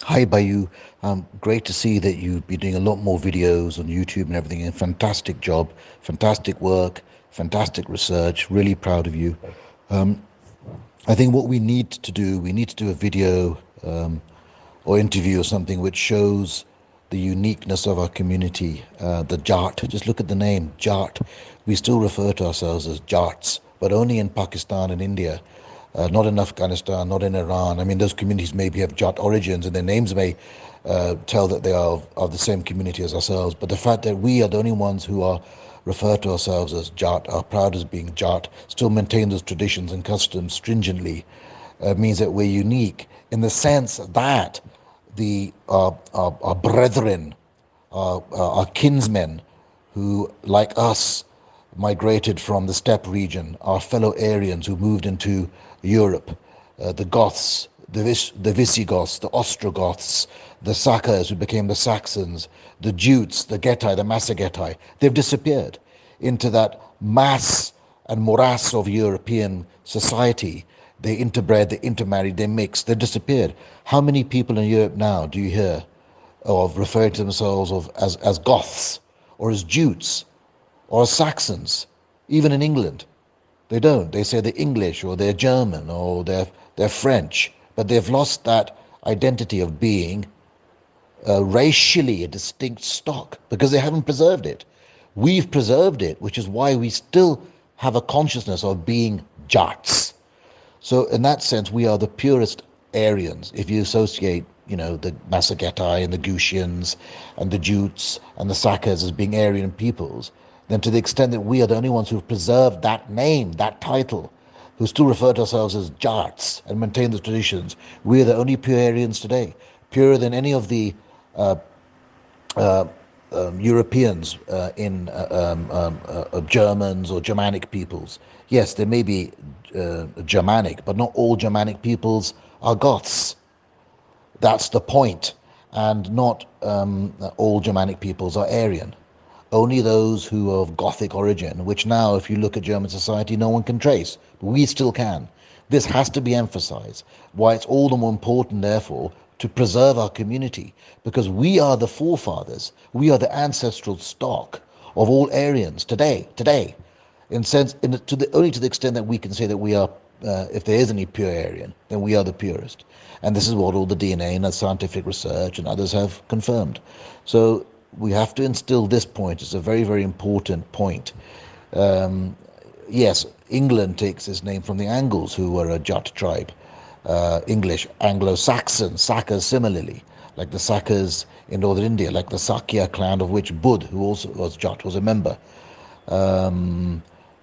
Hi, Bayu. Great to see that you've been doing a lot more videos on YouTube and everything. And fantastic job, fantastic work, fantastic research. Really proud of you. I think what we need to do, we need to do a video or interview or something which shows the uniqueness of our community. The Jat, just look at the name, Jat. We still refer to ourselves as Jats, but only in Pakistan and India. Not in Afghanistan, not in Iran. I mean, those communities maybe have Jat origins and their names may tell that they are of the same community as ourselves. But the fact that we are the only ones who are refer to ourselves as Jat, are proud as being Jat, still maintain those traditions and customs stringently, means that we're unique in the sense that our brethren, our kinsmen, who, like us, migrated from the steppe region, our fellow Aryans who moved into Europe, the Goths, the Visigoths, the Ostrogoths, the Sakas who became the Saxons, the Jutes, the Getae, the Massagetae, they've disappeared into that mass and morass of European society. They interbred, they intermarried, they mixed, they disappeared. How many people in Europe now do you hear of referring to themselves as Goths or as Jutes or as Saxons? Even in England, they don't. They say they're English or they're German or they're French, but they've lost that identity of being racially a distinct stock because they haven't preserved it. We've preserved it, which is why we still have a consciousness of being Jats. So in that sense, we are the purest Aryans. If you associate, the Massagetae and the Gutians and the Jutes and the Sakas as being Aryan peoples, then to the extent that we are the only ones who've preserved that name, that title, who still refer to ourselves as Jats and maintain the traditions, we are the only pure Aryans today, purer than any of the uh, uh, Europeans Germans or Germanic peoples. Yes, there may be Germanic, but not all Germanic peoples are Goths. That's the point. And not all Germanic peoples are Aryan. Only those who are of Gothic origin, which now, if you look at German society, no one can trace. But we still can. This has to be emphasized. Why it's all the more important, therefore, to preserve our community, because we are the forefathers, we are the ancestral stock of all Aryans today, only to the extent that we can say that we are, if there is any pure Aryan, then we are the purest. And this is what all the DNA and the scientific research and others have confirmed. So we have to instill this point. It's a very, very important point. Yes, England takes its name from the Angles, who were a Jat tribe. English, Anglo-Saxon, Sakas similarly, like the Sakas in northern India, like the Sakya clan of which Buddh, who also was Jat, was a member.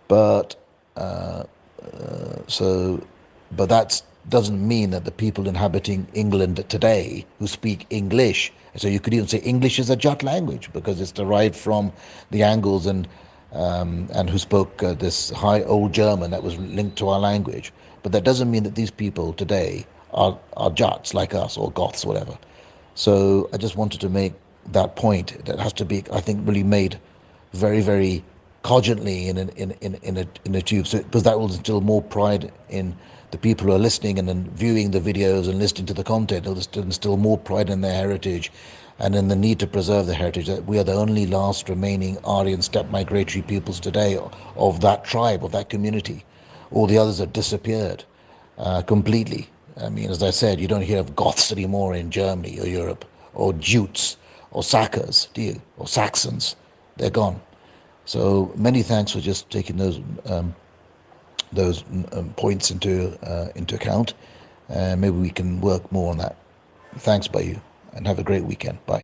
But so, but that doesn't mean that the people inhabiting England today who speak English, so you could even say English is a Jat language because it's derived from the Angles and who spoke this high old German that was linked to our language. But that doesn't mean that these people today are Jats like us or Goths, whatever. So I just wanted to make that point. That has to be, I think, really made very, very cogently in a tube, so, because that will instill more pride in the people who are listening and then viewing the videos and listening to the content. It'll instill more pride in their heritage and in the need to preserve the heritage. That we are the only last remaining Aryan steppe migratory peoples today of that tribe, of that community. All the others have disappeared completely. I mean, as I said, you don't hear of Goths anymore in Germany or Europe, or Jutes, or Sakas, do you? Or Saxons. They're gone. So many thanks for just taking those points into account. Maybe we can work more on that. Thanks, Bayu, and have a great weekend. Bye.